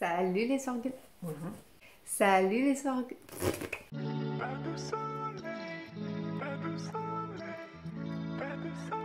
Salut les orgues. Salut les orgues. Pas de soleil, pas de soleil, pas de soleil.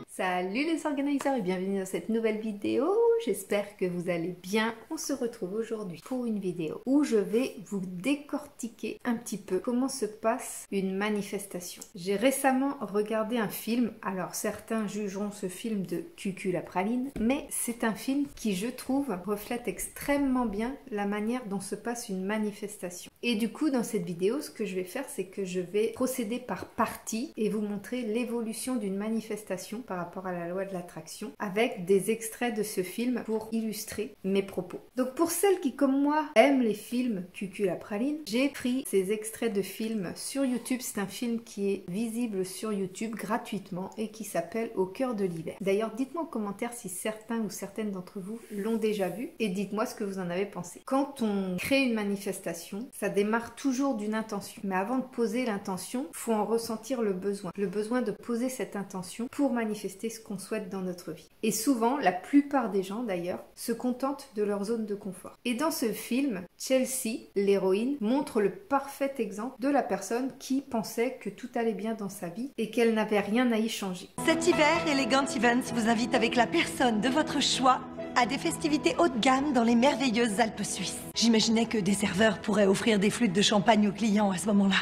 Salut les organisateurs et bienvenue dans cette nouvelle vidéo. J'espère que vous allez bien. On se retrouve aujourd'hui pour une vidéo où je vais vous décortiquer un petit peu comment se passe une manifestation. J'ai récemment regardé un film, alors certains jugeront ce film de cucul à praline, mais c'est un film qui, je trouve, reflète extrêmement bien la manière dont se passe une manifestation. Et du coup, dans cette vidéo, ce que je vais faire, c'est que je vais procéder par partie et vous montrer l'évolution d'une manifestation par rapport à la loi de l'attraction avec des extraits de ce film pour illustrer mes propos. Donc pour celles qui, comme moi, aiment les films cucul à praline, j'ai pris ces extraits de films sur YouTube. C'est un film qui est visible sur YouTube gratuitement et qui s'appelle Au cœur de l'hiver. D'ailleurs, dites-moi en commentaire si certains ou certaines d'entre vous l'ont déjà vu et dites-moi ce que vous en avez pensé. Quand on crée une manifestation, ça démarre toujours d'une intention. Mais avant de poser l'intention, il faut en ressentir le besoin. Le besoin de poser cette intention pour manifester ce qu'on souhaite dans notre vie. Et souvent, la plupart des gens d'ailleurs, se contentent de leur zone de confort. Et dans ce film, Chelsea, l'héroïne, montre le parfait exemple de la personne qui pensait que tout allait bien dans sa vie et qu'elle n'avait rien à y changer. Cet hiver, Elegant Events vous invite avec la personne de votre choix à des festivités haut de gamme dans les merveilleuses Alpes suisses. J'imaginais que des serveurs pourraient offrir des flûtes de champagne aux clients à ce moment-là.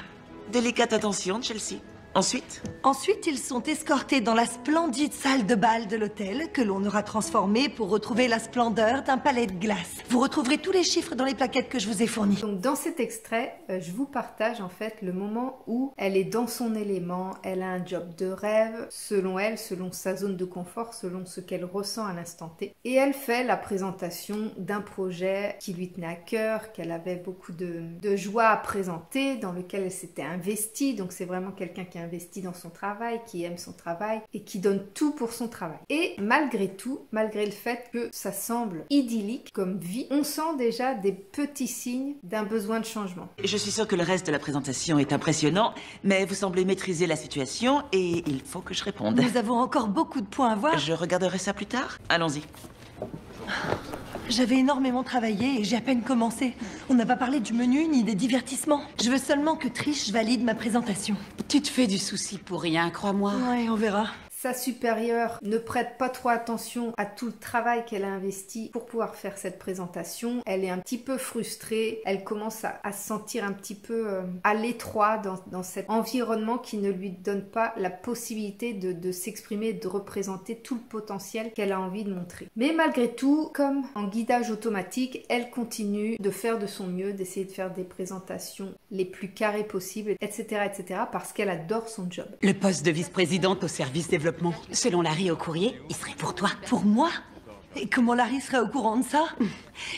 Délicate attention, Chelsea. Ensuite, ils sont escortés dans la splendide salle de bal de l'hôtel que l'on aura transformée pour retrouver la splendeur d'un palais de glace. Vous retrouverez tous les chiffres dans les plaquettes que je vous ai fournies. Donc dans cet extrait, je vous partage en fait le moment où elle est dans son élément, elle a un job de rêve, selon elle, selon sa zone de confort, selon ce qu'elle ressent à l'instant T. Et elle fait la présentation d'un projet qui lui tenait à cœur, qu'elle avait beaucoup de joie à présenter, dans lequel elle s'était investie. Donc c'est vraiment quelqu'un qui a investi dans son travail, qui aime son travail et qui donne tout pour son travail. Et malgré tout, malgré le fait que ça semble idyllique comme vie, on sent déjà des petits signes d'un besoin de changement. je suis sûre que le reste de la présentation est impressionnant, mais vous semblez maîtriser la situation et il faut que je réponde. Nous avons encore beaucoup de points à voir. Je regarderai ça plus tard. Allons-y. J'avais énormément travaillé et j'ai à peine commencé. On n'a pas parlé du menu ni des divertissements. Je veux seulement que Trish valide ma présentation. Tu te fais du souci pour rien, crois-moi. Ouais, on verra. Sa supérieure ne prête pas trop attention à tout le travail qu'elle a investi pour pouvoir faire cette présentation. Elle est un petit peu frustrée, elle commence à se sentir un petit peu à l'étroit dans cet environnement qui ne lui donne pas la possibilité de s'exprimer, de représenter tout le potentiel qu'elle a envie de montrer. Mais malgré tout, comme en guidage automatique, elle continue de faire de son mieux, d'essayer de faire des présentations les plus carrées possibles, etc., parce qu'elle adore son job. Le poste de vice-présidente au service développement, selon Larry au courrier, il serait pour toi. Pour moi? Et comment Larry serait au courant de ça?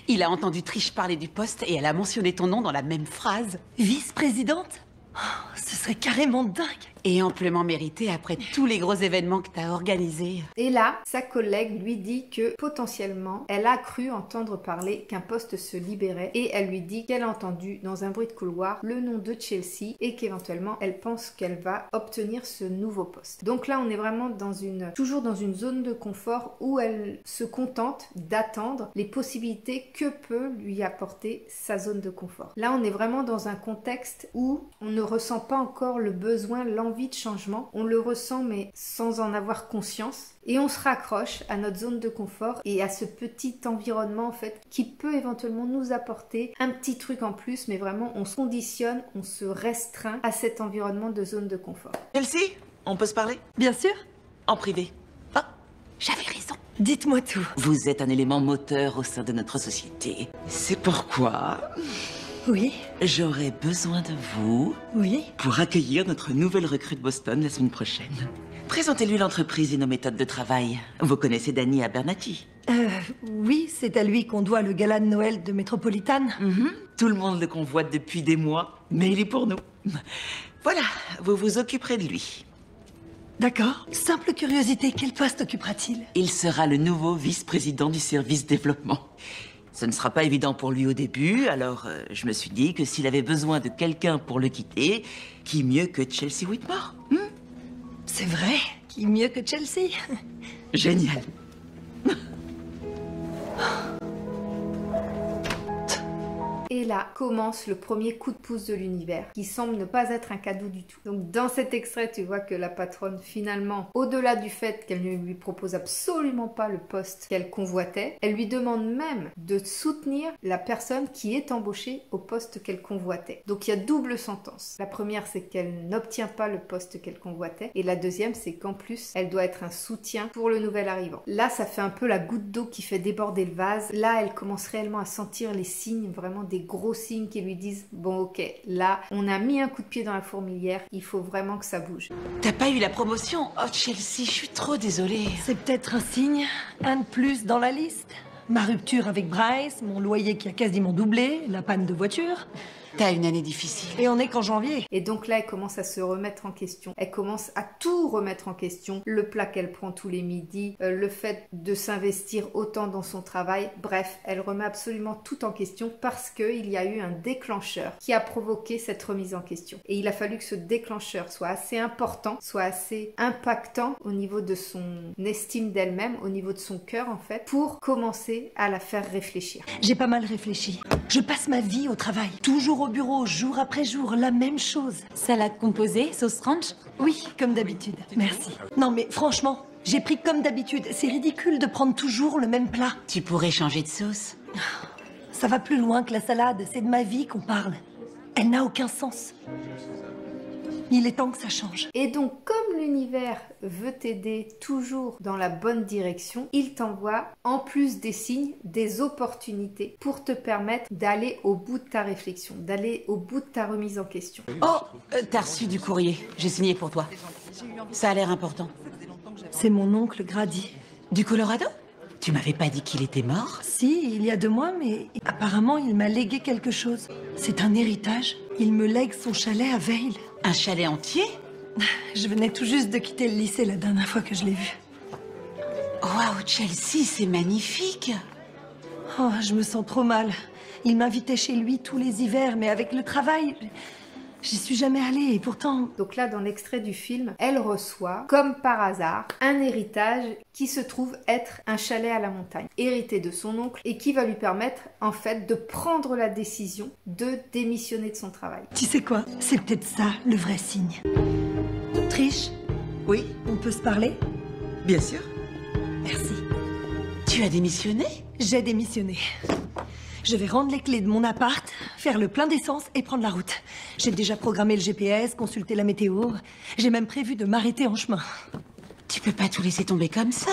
Il a entendu Trish parler du poste et elle a mentionné ton nom dans la même phrase. Vice-présidente? Oh, ce serait carrément dingue. Et amplement mérité après tous les gros événements que t'as organisés. Et là, sa collègue lui dit que potentiellement, elle a cru entendre parler qu'un poste se libérait et elle lui dit qu'elle a entendu dans un bruit de couloir le nom de Chelsea et qu'éventuellement, elle pense qu'elle va obtenir ce nouveau poste. Donc là, on est vraiment toujours dans une zone de confort où elle se contente d'attendre les possibilités que peut lui apporter sa zone de confort. Là, on est vraiment dans un contexte où on ne ressent pas encore le besoin, l'envie de changement. On le ressent mais sans en avoir conscience. Et on se raccroche à notre zone de confort et à ce petit environnement en fait qui peut éventuellement nous apporter un petit truc en plus, mais vraiment on se conditionne, on se restreint à cet environnement de zone de confort. Chelsea, on peut se parler? Bien sûr. En privé. Oh, j'avais raison. Dites-moi tout. Vous êtes un élément moteur au sein de notre société. C'est pourquoi Oui? j'aurai besoin de vous Oui? pour accueillir notre nouvelle recrue de Boston la semaine prochaine. Présentez-lui l'entreprise et nos méthodes de travail. Vous connaissez Danny Abernathy? Oui, c'est à lui qu'on doit le gala de Noël de Metropolitan. Tout le monde le convoite depuis des mois, mais il est pour nous. Voilà, vous vous occuperez de lui. D'accord. Simple curiosité, quel poste occupera-t-il? Il sera le nouveau vice-président du service développement. Ce ne sera pas évident pour lui au début, alors je me suis dit que s'il avait besoin de quelqu'un pour le quitter, qui mieux que Chelsea Whitmore? C'est vrai? Qui mieux que Chelsea? Génial. Et là commence le premier coup de pouce de l'univers qui semble ne pas être un cadeau du tout. Donc dans cet extrait, tu vois que la patronne finalement, au-delà du fait qu'elle ne lui propose absolument pas le poste qu'elle convoitait, elle lui demande même de soutenir la personne qui est embauchée au poste qu'elle convoitait. Donc il y a double sentence. La première, c'est qu'elle n'obtient pas le poste qu'elle convoitait, et la deuxième, c'est qu'en plus, elle doit être un soutien pour le nouvel arrivant. Là, ça fait un peu la goutte d'eau qui fait déborder le vase. Là, elle commence réellement à sentir les signes, vraiment des gros signes qui lui disent « Bon, ok, là, on a mis un coup de pied dans la fourmilière, il faut vraiment que ça bouge. » T'as pas eu la promotion? Oh, Chelsea, je suis trop désolée. C'est peut-être un signe, un de plus dans la liste. Ma rupture avec Bryce, mon loyer qui a quasiment doublé, la panne de voiture. T'as une année difficile. Et on est qu'en janvier. Et donc là, elle commence à se remettre en question. Elle commence à tout remettre en question. Le plat qu'elle prend tous les midis, le fait de s'investir autant dans son travail. Bref, elle remet absolument tout en question parce qu'il y a eu un déclencheur qui a provoqué cette remise en question. Et il a fallu que ce déclencheur soit assez important, soit assez impactant au niveau de son estime d'elle-même, au niveau de son cœur en fait, pour commencer à la faire réfléchir. J'ai pas mal réfléchi. Je passe ma vie au travail, toujours au bureau, jour après jour, la même chose. Salade composée, sauce ranch? Oui, comme d'habitude. Merci. Non mais franchement, j'ai pris comme d'habitude. C'est ridicule de prendre toujours le même plat. Tu pourrais changer de sauce. Ça va plus loin que la salade, c'est de ma vie qu'on parle. Elle n'a aucun sens. Il est temps que ça change. Et donc, comme l'univers veut t'aider toujours dans la bonne direction, il t'envoie, en plus des signes, des opportunités pour te permettre d'aller au bout de ta réflexion, d'aller au bout de ta remise en question. Oh, t'as reçu du courrier. J'ai signé pour toi. Ça a l'air important. C'est mon oncle Grady. Du Colorado? Tu m'avais pas dit qu'il était mort? Si, il y a 2 mois, mais apparemment il m'a légué quelque chose. C'est un héritage. Il me lègue son chalet à Vail. Un chalet entier? Je venais tout juste de quitter le lycée la dernière fois que je l'ai vu. Waouh, Chelsea, c'est magnifique. Oh, je me sens trop mal. Il m'invitait chez lui tous les hivers, mais avec le travail, j'y suis jamais allée et pourtant... Donc là, dans l'extrait du film, elle reçoit, comme par hasard, un héritage qui se trouve être un chalet à la montagne, hérité de son oncle et qui va lui permettre, en fait, de prendre la décision de démissionner de son travail. Tu sais quoi? C'est peut-être ça, le vrai signe. Trish, Oui, on peut se parler? bien sûr. Merci. Tu as démissionné? J'ai démissionné. Je vais rendre les clés de mon appart, faire le plein d'essence et prendre la route. J'ai déjà programmé le GPS, consulté la météo. J'ai même prévu de m'arrêter en chemin. Tu peux pas tout laisser tomber comme ça.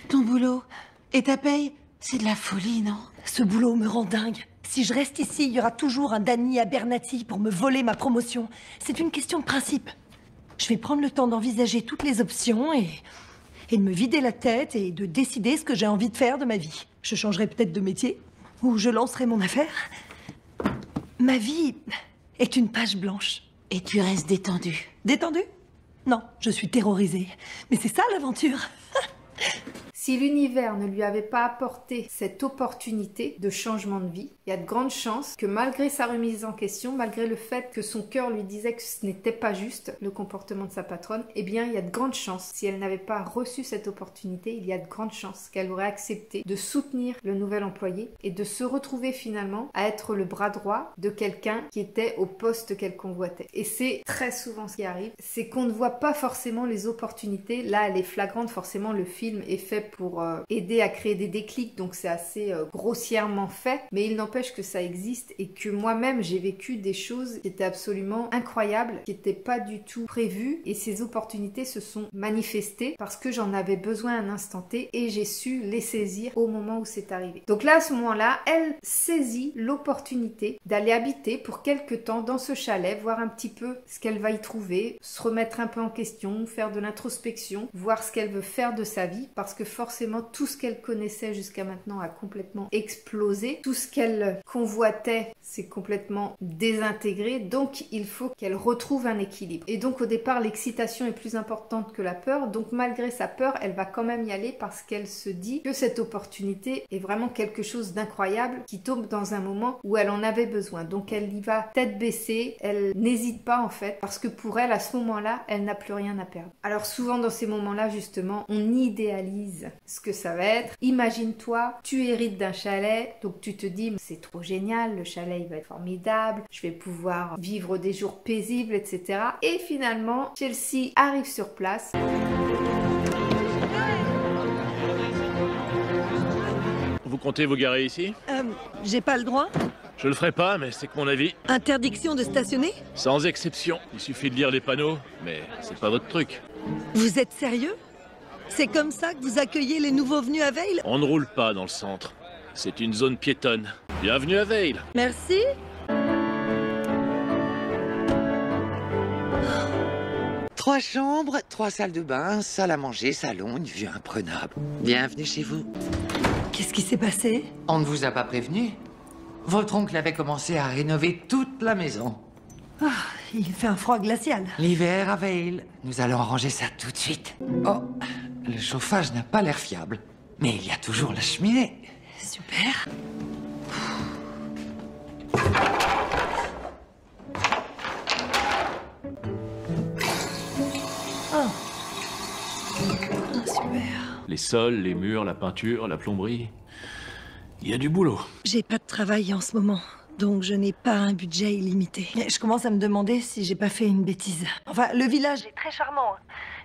Ton boulot et ta paye, c'est de la folie, non? Ce boulot me rend dingue. Si je reste ici, il y aura toujours un Danny Abernathy pour me voler ma promotion. C'est une question de principe. Je vais prendre le temps d'envisager toutes les options et de me vider la tête et de décider ce que j'ai envie de faire de ma vie. Je changerai peut-être de métier ou je lancerai mon affaire. Ma vie est une page blanche. Et tu restes détendue. Détendue? Non, je suis terrorisée. Mais c'est ça l'aventure. Si l'univers ne lui avait pas apporté cette opportunité de changement de vie, il y a de grandes chances que malgré sa remise en question, malgré le fait que son cœur lui disait que ce n'était pas juste le comportement de sa patronne, eh bien il y a de grandes chances, si elle n'avait pas reçu cette opportunité, il y a de grandes chances qu'elle aurait accepté de soutenir le nouvel employé et de se retrouver finalement à être le bras droit de quelqu'un qui était au poste qu'elle convoitait. Et c'est très souvent ce qui arrive, c'est qu'on ne voit pas forcément les opportunités. Là, elle est flagrante, forcément le film est fait pour aider à créer des déclics, donc c'est assez grossièrement fait, mais il n'empêche que ça existe et que moi-même j'ai vécu des choses qui étaient absolument incroyables, qui n'étaient pas du tout prévues, et ces opportunités se sont manifestées parce que j'en avais besoin à un instant T et j'ai su les saisir au moment où c'est arrivé. Donc là, à ce moment-là, elle saisit l'opportunité d'aller habiter pour quelque temps dans ce chalet, voir un petit peu ce qu'elle va y trouver, se remettre un peu en question, faire de l'introspection, voir ce qu'elle veut faire de sa vie, parce que forcément tout ce qu'elle connaissait jusqu'à maintenant a complètement explosé, tout ce qu'elle convoitait s'est complètement désintégré, donc il faut qu'elle retrouve un équilibre. Et donc au départ l'excitation est plus importante que la peur, donc malgré sa peur elle va quand même y aller parce qu'elle se dit que cette opportunité est vraiment quelque chose d'incroyable qui tombe dans un moment où elle en avait besoin, donc elle y va tête baissée, elle n'hésite pas en fait, parce que pour elle à ce moment-là elle n'a plus rien à perdre. Alors souvent dans ces moments-là justement on idéalise ce que ça va être. Imagine-toi, tu hérites d'un chalet, donc tu te dis c'est trop génial, le chalet il va être formidable, je vais pouvoir vivre des jours paisibles, etc. Et finalement, Chelsea arrive sur place. Vous comptez vous garer ici? J'ai pas le droit? Je le ferai pas, mais c'est que mon avis. Interdiction de stationner? Sans exception. Il suffit de lire les panneaux, mais c'est pas votre truc. Vous êtes sérieux? C'est comme ça que vous accueillez les nouveaux venus à Vale? On ne roule pas dans le centre. C'est une zone piétonne. Bienvenue à Vale. Merci. Trois chambres, 3 salles de bain, salle à manger, salon, une vue imprenable. Bienvenue chez vous. Qu'est-ce qui s'est passé? On ne vous a pas prévenu? Votre oncle avait commencé à rénover toute la maison. Il fait un froid glacial. L'hiver à Vale. Nous allons arranger ça tout de suite. Oh, le chauffage n'a pas l'air fiable. Mais il y a toujours la cheminée. Super. Super. Les sols, les murs, la peinture, la plomberie. Il y a du boulot. J'ai pas de travail en ce moment, donc je n'ai pas un budget illimité. Mais je commence à me demander si j'ai pas fait une bêtise. Enfin, le village est très charmant.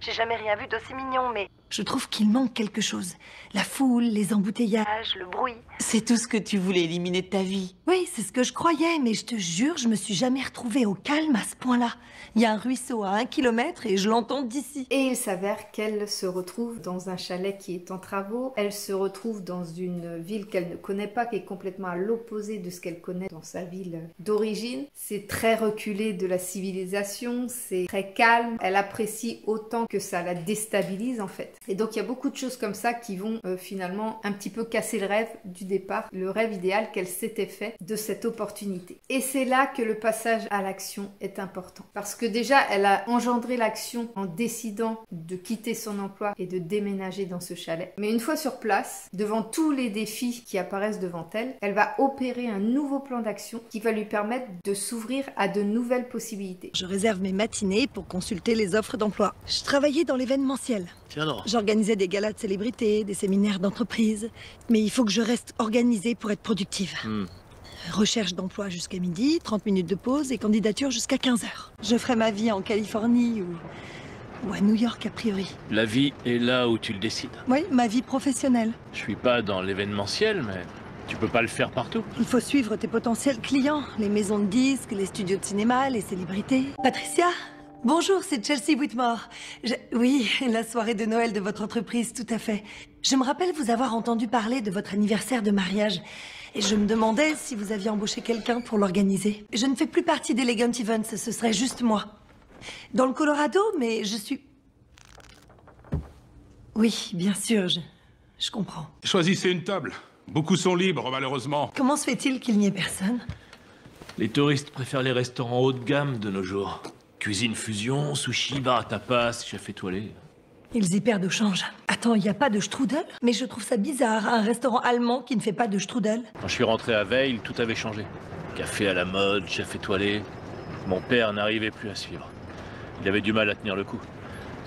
J'ai jamais rien vu d'aussi mignon, mais je trouve qu'il manque quelque chose. La foule, les embouteillages, le bruit. C'est tout ce que tu voulais éliminer de ta vie. Oui, c'est ce que je croyais, mais je te jure, je me suis jamais retrouvée au calme à ce point-là. Il y a un ruisseau à 1 kilomètre et je l'entends d'ici. Et il s'avère qu'elle se retrouve dans un chalet qui est en travaux. Elle se retrouve dans une ville qu'elle ne connaît pas, qui est complètement à l'opposé de ce qu'elle connaît dans sa ville d'origine. C'est très reculé de la civilisation, c'est très calme. Elle apprécie autant que ça la déstabilise en fait. Et donc il y a beaucoup de choses comme ça qui vont finalement un petit peu casser le rêve du départ, le rêve idéal qu'elle s'était fait de cette opportunité. Et c'est là que le passage à l'action est important. Parce que déjà, elle a engendré l'action en décidant de quitter son emploi et de déménager dans ce chalet. Mais une fois sur place, devant tous les défis qui apparaissent devant elle, elle va opérer un nouveau plan d'action qui va lui permettre de s'ouvrir à de nouvelles possibilités. Je réserve mes matinées pour consulter les offres d'emploi. Je travaillais dans l'événementiel. Tiens non. J'organisais des galas de célébrités, des séminaires d'entreprise. Mais il faut que je reste organisée pour être productive. Recherche d'emploi jusqu'à midi, 30 minutes de pause et candidature jusqu'à 15h. Je ferai ma vie en Californie ou à New York a priori. La vie est là où tu le décides. Oui, ma vie professionnelle. Je suis pas dans l'événementiel, mais tu peux pas le faire partout. Il faut suivre tes potentiels clients, les maisons de disques, les studios de cinéma, les célébrités. Patricia? Bonjour, c'est Chelsea Whitmore. Oui, la soirée de Noël de votre entreprise, tout à fait. Je me rappelle vous avoir entendu parler de votre anniversaire de mariage. Et je me demandais si vous aviez embauché quelqu'un pour l'organiser. Je ne fais plus partie d'Elegant Events, ce serait juste moi. Dans le Colorado, mais je suis... Oui, bien sûr, je comprends. Choisissez une table. Beaucoup sont libres, malheureusement. Comment se fait-il qu'il n'y ait personne? Les touristes préfèrent les restaurants haut de gamme de nos jours. Cuisine fusion, sushi, bar à tapas, chef étoilé. Ils y perdent au change. Attends, il n'y a pas de strudel? Mais je trouve ça bizarre, un restaurant allemand qui ne fait pas de strudel. Quand je suis rentré à Vale, tout avait changé. Café à la mode, chef étoilé. Mon père n'arrivait plus à suivre. Il avait du mal à tenir le coup.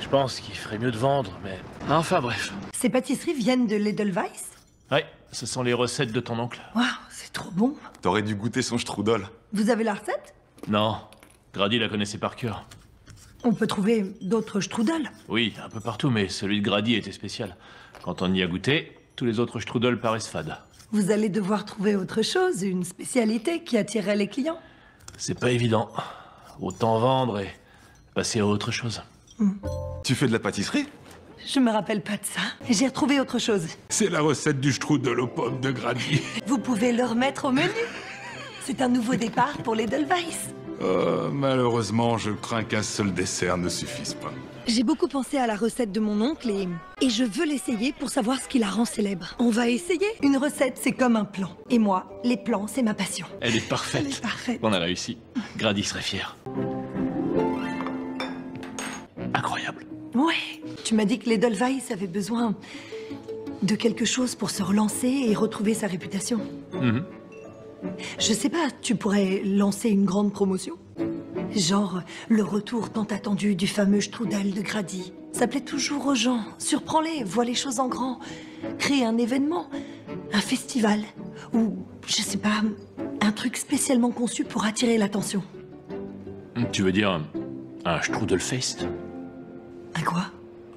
Je pense qu'il ferait mieux de vendre, mais... Enfin bref. Ces pâtisseries viennent de l'Edelweiss? Ouais, ce sont les recettes de ton oncle. Waouh, c'est trop bon. T'aurais dû goûter son strudel. Vous avez la recette? Non, Grady la connaissait par cœur. On peut trouver d'autres strudels. Oui, un peu partout, mais celui de Grady était spécial. Quand on y a goûté, tous les autres strudels paraissent fades. Vous allez devoir trouver autre chose, une spécialité qui attirerait les clients. C'est pas évident. Autant vendre et passer à autre chose. Tu fais de la pâtisserie? Je me rappelle pas de ça. J'ai retrouvé autre chose. C'est la recette du strudel aux pommes de Grady. Vous pouvez le remettre au menu. C'est un nouveau départ pour l'Edelweiss. Malheureusement, je crains qu'un seul dessert ne suffise pas. J'ai beaucoup pensé à la recette de mon oncle et je veux l'essayer pour savoir ce qui la rend célèbre. On va essayer. Une recette, c'est comme un plan. Et moi, les plans, c'est ma passion. Elle est parfaite. Elle est parfaite. On a réussi. Grady serait fier. Incroyable. Ouais. Tu m'as dit que l'Edelweiss avait besoin de quelque chose pour se relancer et retrouver sa réputation. Je sais pas, tu pourrais lancer une grande promotion? Genre le retour tant attendu du fameux strudel de Grady. Ça plaît toujours aux gens. Surprends-les, vois les choses en grand. Crée un événement, un festival, ou, je sais pas, un truc spécialement conçu pour attirer l'attention. Tu veux dire un Strudelfest? Un quoi?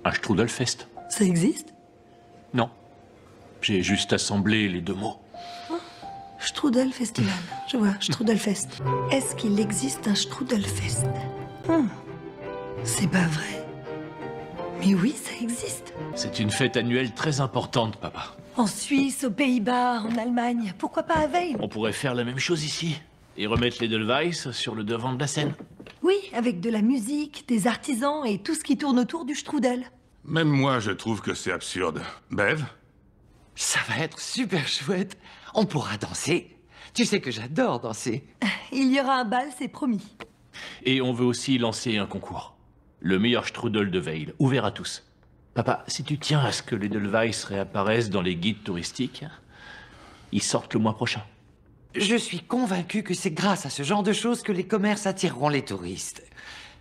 Un Strudelfest? Ça existe? Non. J'ai juste assemblé les deux mots. Strudel Festival. Je vois, Strudelfest. Est-ce qu'il existe un Strudelfest? C'est pas vrai. Mais oui, ça existe. C'est une fête annuelle très importante, papa. En Suisse, aux Pays-Bas, en Allemagne. Pourquoi pas à Veil? On pourrait faire la même chose ici. Et remettre les Edelweiss sur le devant de la scène. Oui, avec de la musique, des artisans et tout ce qui tourne autour du strudel. Même moi, je trouve que c'est absurde. Bev? Ça va être super chouette. On pourra danser. Tu sais que j'adore danser. Il y aura un bal, c'est promis. Et on veut aussi lancer un concours. Le meilleur strudel de Veil, ouvert à tous. Papa, si tu tiens à ce que les Edelweiss réapparaissent dans les guides touristiques, ils sortent le mois prochain. Je suis convaincu que c'est grâce à ce genre de choses que les commerces attireront les touristes.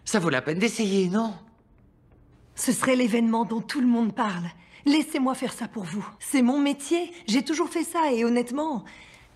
Ça vaut la peine d'essayer, non? Ce serait l'événement dont tout le monde parle. Laissez-moi faire ça pour vous. C'est mon métier. J'ai toujours fait ça et honnêtement,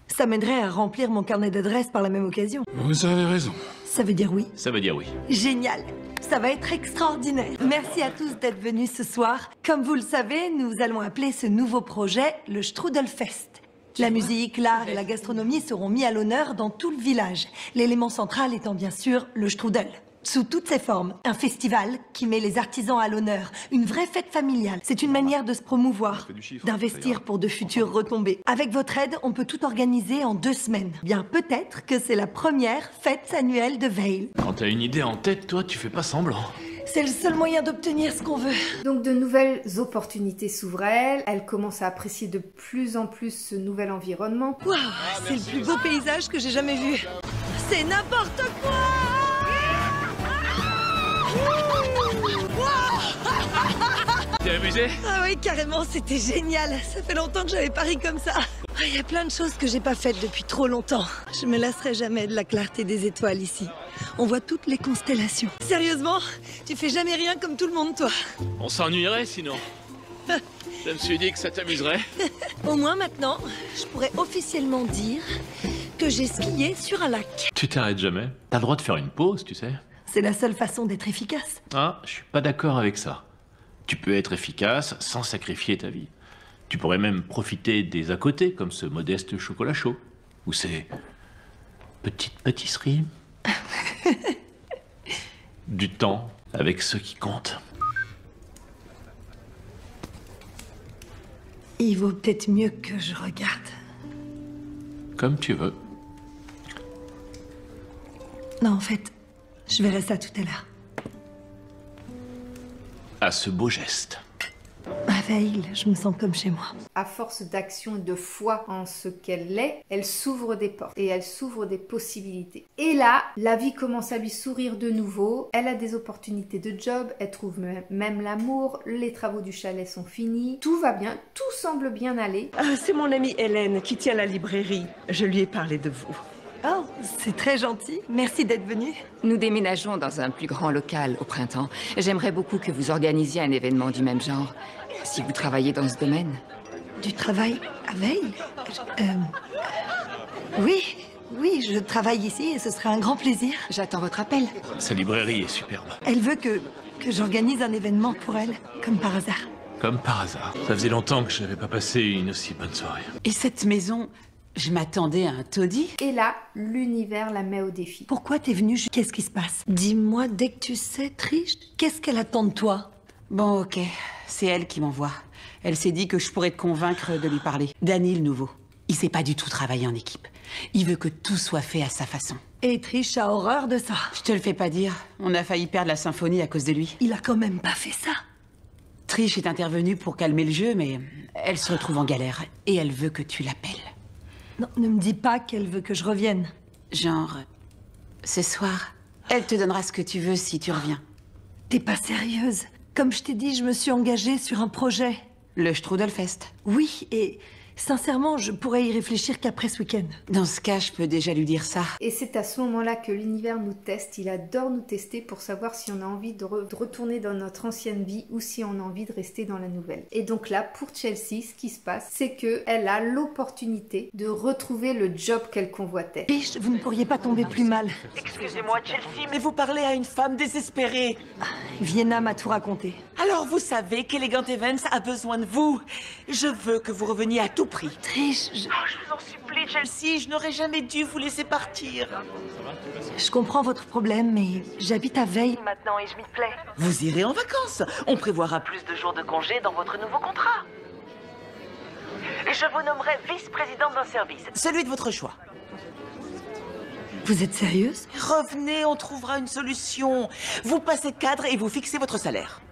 ça m'aiderait à remplir mon carnet d'adresses par la même occasion. Vous avez raison. Ça veut dire oui? Ça veut dire oui. Génial. Ça va être extraordinaire. Merci à tous d'être venus ce soir. Comme vous le savez, nous allons appeler ce nouveau projet le Strudelfest. La musique, l'art et la gastronomie seront mis à l'honneur dans tout le village. L'élément central étant bien sûr le strudel. Sous toutes ses formes, un festival qui met les artisans à l'honneur, une vraie fête familiale. C'est une manière de se promouvoir, d'investir pour de futures retombées. Avec votre aide, on peut tout organiser en 2 semaines. Bien, peut-être que c'est la première fête annuelle de Veil. Quand t'as une idée en tête, toi, tu fais pas semblant. C'est le seul moyen d'obtenir ce qu'on veut. Donc de nouvelles opportunités s'ouvrent à elle. Elle commence à apprécier de plus en plus ce nouvel environnement. Waouh, c'est le plus beau paysage que j'ai jamais vu. C'est n'importe quoi! T'es amusé? Ah oui, carrément, c'était génial. Ça fait longtemps que j'avais pas ri comme ça. Il y a plein de choses que j'ai pas faites depuis trop longtemps. Je me lasserai jamais de la clarté des étoiles ici. On voit toutes les constellations. Sérieusement, tu fais jamais rien comme tout le monde, toi. On s'ennuierait sinon. Je me suis dit que ça t'amuserait. Au moins maintenant, je pourrais officiellement dire que j'ai skié sur un lac. Tu t'arrêtes jamais. T'as le droit de faire une pause, tu sais. C'est la seule façon d'être efficace. Ah, je suis pas d'accord avec ça. Tu peux être efficace sans sacrifier ta vie. Tu pourrais même profiter des à côté, comme ce modeste chocolat chaud. Ou ces petites pâtisseries. Du temps avec ceux qui comptent. Il vaut peut-être mieux que je regarde. Comme tu veux. Non, en fait, je verrai ça tout à l'heure. À ce beau geste. À Veil, je me sens comme chez moi. À force d'action et de foi en ce qu'elle est, elle s'ouvre des portes et elle s'ouvre des possibilités. Et là, la vie commence à lui sourire de nouveau. Elle a des opportunités de job, elle trouve même l'amour, les travaux du chalet sont finis. Tout va bien, tout semble bien aller. Ah, c'est mon amie Hélène qui tient la librairie. Je lui ai parlé de vous. Oh, c'est très gentil. Merci d'être venu. Nous déménageons dans un plus grand local au printemps. J'aimerais beaucoup que vous organisiez un événement du même genre, si vous travaillez dans ce domaine. Du travail à Veil? Oui, je travaille ici et ce serait un grand plaisir. J'attends votre appel. Sa librairie est superbe. Elle veut que j'organise un événement pour elle, comme par hasard. Comme par hasard. Ça faisait longtemps que je n'avais pas passé une aussi bonne soirée. Et cette maison, je m'attendais à un taudis. Et là, l'univers la met au défi. Pourquoi t'es venue? Qu'est-ce qui se passe? Dis-moi dès que tu sais, Trish, qu'est-ce qu'elle attend de toi? Bon, ok. C'est elle qui m'envoie. Elle s'est dit que je pourrais te convaincre de lui parler. Danny, le nouveau. Il sait pas du tout travailler en équipe. Il veut que tout soit fait à sa façon. Et Trish a horreur de ça. Je te le fais pas dire. On a failli perdre la symphonie à cause de lui. Il a quand même pas fait ça. Trish est intervenue pour calmer le jeu, mais elle se retrouve en galère. Et elle veut que tu l'appelles. Non, ne me dis pas qu'elle veut que je revienne. Genre, ce soir, elle te donnera ce que tu veux si tu reviens. T'es pas sérieuse. Comme je t'ai dit, je me suis engagée sur un projet. Le Strudelfest. Oui, et Sincèrement, je pourrais y réfléchir qu'après ce week-end. Dans ce cas, je peux déjà lui dire ça. Et c'est à ce moment-là que l'univers nous teste. Il adore nous tester pour savoir si on a envie de retourner dans notre ancienne vie ou si on a envie de rester dans la nouvelle. Et donc là, pour Chelsea, ce qui se passe, c'est qu'elle a l'opportunité de retrouver le job qu'elle convoitait. Biche, vous ne pourriez pas tomber plus mal. Excusez-moi, Chelsea, mais vous parlez à une femme désespérée. Vienna m'a tout raconté. Alors vous savez qu'Elegant Events a besoin de vous. Je veux que vous reveniez à tout prix. Trish, je vous en supplie, Chelsea, je n'aurais jamais dû vous laisser partir. Je comprends votre problème, mais j'habite à Veil maintenant et je m'y plais. Vous irez en vacances. On prévoira plus de jours de congé dans votre nouveau contrat. Et je vous nommerai vice-présidente d'un service, celui de votre choix. Vous êtes sérieuse? Revenez, on trouvera une solution. Vous passez cadre et vous fixez votre salaire.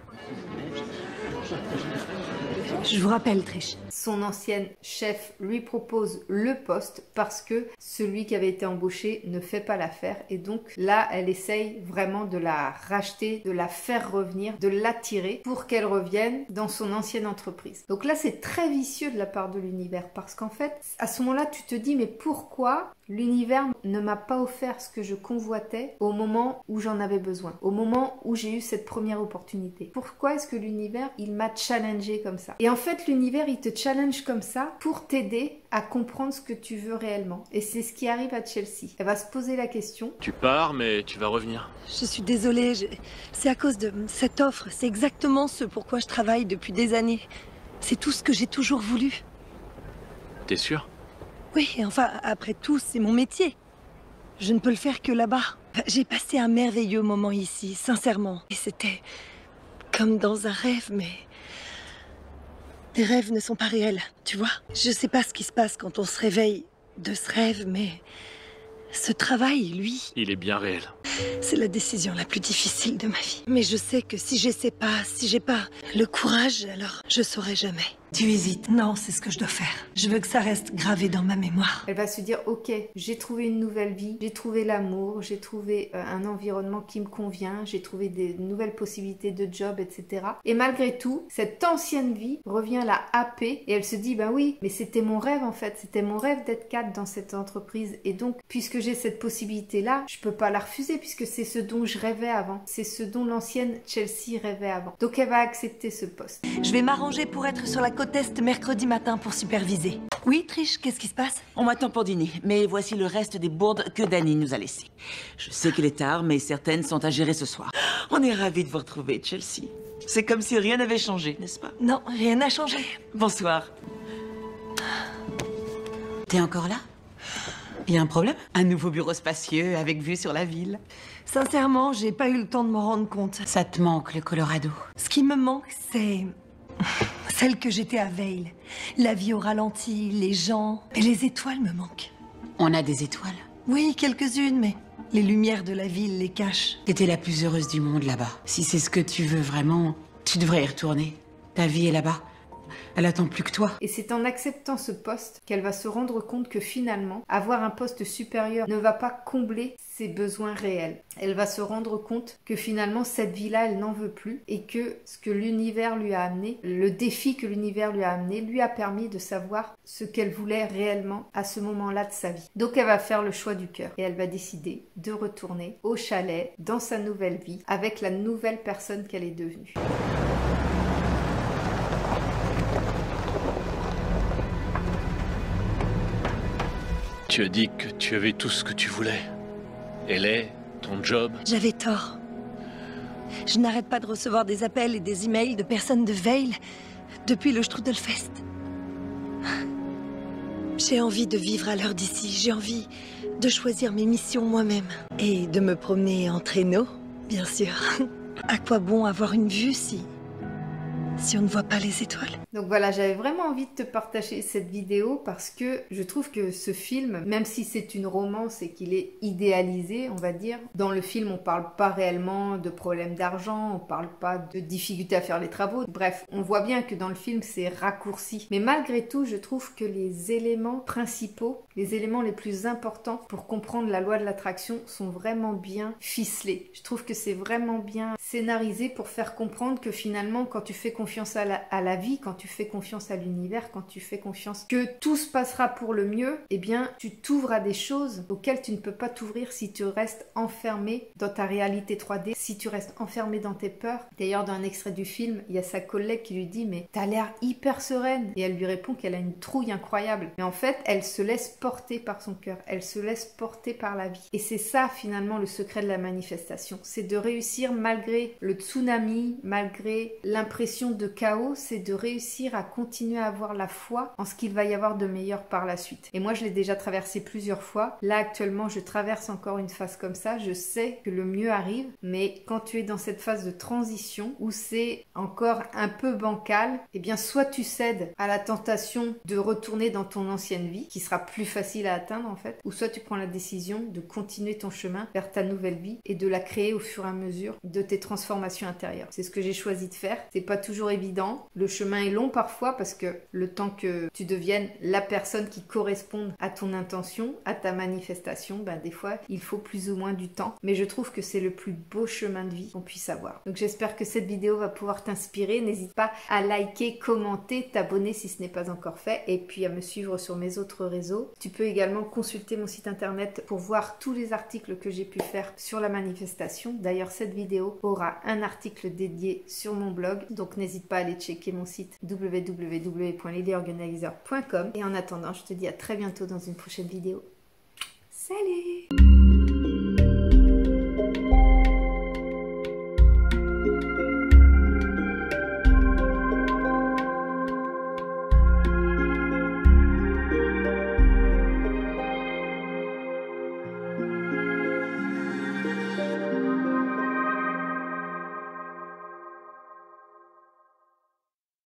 Je vous rappelle, Trish. Son ancienne chef lui propose le poste parce que celui qui avait été embauché ne fait pas l'affaire. Et donc là, elle essaye vraiment de la racheter, de la faire revenir, de l'attirer pour qu'elle revienne dans son ancienne entreprise. Donc là, c'est très vicieux de la part de l'univers parce qu'en fait, à ce moment-là, tu te dis mais pourquoi l'univers ne m'a pas offert ce que je convoitais au moment où j'en avais besoin, au moment où j'ai eu cette première opportunité? Pourquoi est-ce que l'univers, il m'a challengé comme ça? Et en fait, l'univers, il te challenge comme ça pour t'aider à comprendre ce que tu veux réellement. Et c'est ce qui arrive à Chelsea. Elle va se poser la question. Tu pars, mais tu vas revenir. Je suis désolée, c'est à cause de cette offre. C'est exactement ce pourquoi je travaille depuis des années. C'est tout ce que j'ai toujours voulu. T'es sûr? Oui, enfin, après tout, c'est mon métier. Je ne peux le faire que là-bas. J'ai passé un merveilleux moment ici, sincèrement. Et c'était comme dans un rêve, mais... Les rêves ne sont pas réels, tu vois. Je sais pas ce qui se passe quand on se réveille de ce rêve, mais... Ce travail, lui... Il est bien réel. C'est la décision la plus difficile de ma vie. Mais je sais que si j'essaie pas, si j'ai pas le courage, alors je saurai jamais. Tu hésites? Non, c'est ce que je dois faire. Je veux que ça reste gravé dans ma mémoire. Elle va se dire, ok, j'ai trouvé une nouvelle vie, j'ai trouvé l'amour, j'ai trouvé un environnement qui me convient, j'ai trouvé des nouvelles possibilités de job, etc. Et malgré tout, cette ancienne vie revient la happer et elle se dit, ben oui, mais c'était mon rêve en fait, c'était mon rêve d'être cadre dans cette entreprise. Et donc, puisque j'ai cette possibilité-là, je peux pas la refuser puisque c'est ce dont je rêvais avant. C'est ce dont l'ancienne Chelsea rêvait avant. Donc elle va accepter ce poste. Je vais m'arranger pour être sur la côte est mercredi matin pour superviser. Oui, Trish, qu'est-ce qui se passe? On m'attend pour dîner, mais voici le reste des bourdes que Danny nous a laissées. Je sais qu'il est tard, mais certaines sont à gérer ce soir. On est ravis de vous retrouver, Chelsea. C'est comme si rien n'avait changé, n'est-ce pas? Non, rien n'a changé. Bonsoir. T'es encore là? Il y a un problème? Un nouveau bureau spacieux avec vue sur la ville. Sincèrement, j'ai pas eu le temps de m'en rendre compte. Ça te manque, le Colorado? Ce qui me manque, c'est... celle que j'étais à Veil. La vie au ralenti, les gens... Et les étoiles me manquent. On a des étoiles? Oui, quelques-unes, mais les lumières de la ville les cachent. T'étais la plus heureuse du monde là-bas. Si c'est ce que tu veux vraiment, tu devrais y retourner. Ta vie est là-bas. Elle attend plus que toi. Et c'est en acceptant ce poste qu'elle va se rendre compte que finalement, avoir un poste supérieur ne va pas combler ses besoins réels. Elle va se rendre compte que finalement, cette vie-là, elle n'en veut plus et que ce que l'univers lui a amené, le défi que l'univers lui a amené, lui a permis de savoir ce qu'elle voulait réellement à ce moment-là de sa vie. Donc elle va faire le choix du cœur et elle va décider de retourner au chalet, dans sa nouvelle vie, avec la nouvelle personne qu'elle est devenue. Tu as dit que tu avais tout ce que tu voulais. Elle est, ton job. J'avais tort. Je n'arrête pas de recevoir des appels et des emails de personnes de Veil depuis le Strudelfest. J'ai envie de vivre à l'heure d'ici. J'ai envie de choisir mes missions moi-même. Et de me promener en traîneau, bien sûr. À quoi bon avoir une vue si on ne voit pas les étoiles? Donc voilà, j'avais vraiment envie de te partager cette vidéo parce que je trouve que ce film, même si c'est une romance et qu'il est idéalisé, on va dire, dans le film on parle pas réellement de problèmes d'argent, on parle pas de difficultés à faire les travaux, bref, on voit bien que dans le film c'est raccourci. Mais malgré tout, je trouve que les éléments principaux, les éléments les plus importants pour comprendre la loi de l'attraction sont vraiment bien ficelés. Je trouve que c'est vraiment bien scénarisé pour faire comprendre que finalement quand tu fais confiance confiance à la vie, quand tu fais confiance à l'univers, quand tu fais confiance que tout se passera pour le mieux, eh bien, tu t'ouvres à des choses auxquelles tu ne peux pas t'ouvrir si tu restes enfermé dans ta réalité 3D, si tu restes enfermé dans tes peurs. D'ailleurs, dans un extrait du film, il y a sa collègue qui lui dit « Mais t'as l'air hyper sereine !» Et elle lui répond qu'elle a une trouille incroyable. Mais en fait, elle se laisse porter par son cœur, elle se laisse porter par la vie. Et c'est ça, finalement, le secret de la manifestation. C'est de réussir malgré le tsunami, malgré l'impression de chaos, c'est de réussir à continuer à avoir la foi en ce qu'il va y avoir de meilleur par la suite. Et moi, je l'ai déjà traversé plusieurs fois. Là, actuellement, je traverse encore une phase comme ça. Je sais que le mieux arrive, mais quand tu es dans cette phase de transition où c'est encore un peu bancal, eh bien, soit tu cèdes à la tentation de retourner dans ton ancienne vie, qui sera plus facile à atteindre en fait, ou soit tu prends la décision de continuer ton chemin vers ta nouvelle vie et de la créer au fur et à mesure de tes transformations intérieures. C'est ce que j'ai choisi de faire. C'est pas toujours évident. Le chemin est long parfois parce que le temps que tu deviennes la personne qui corresponde à ton intention, à ta manifestation, ben des fois il faut plus ou moins du temps. Mais je trouve que c'est le plus beau chemin de vie qu'on puisse avoir. Donc j'espère que cette vidéo va pouvoir t'inspirer. N'hésite pas à liker, commenter, t'abonner si ce n'est pas encore fait et puis à me suivre sur mes autres réseaux. Tu peux également consulter mon site internet pour voir tous les articles que j'ai pu faire sur la manifestation. D'ailleurs, cette vidéo aura un article dédié sur mon blog, donc n'hésite pas à aller checker mon site www.lilyorganizer.com. Et en attendant, je te dis à très bientôt dans une prochaine vidéo. Salut!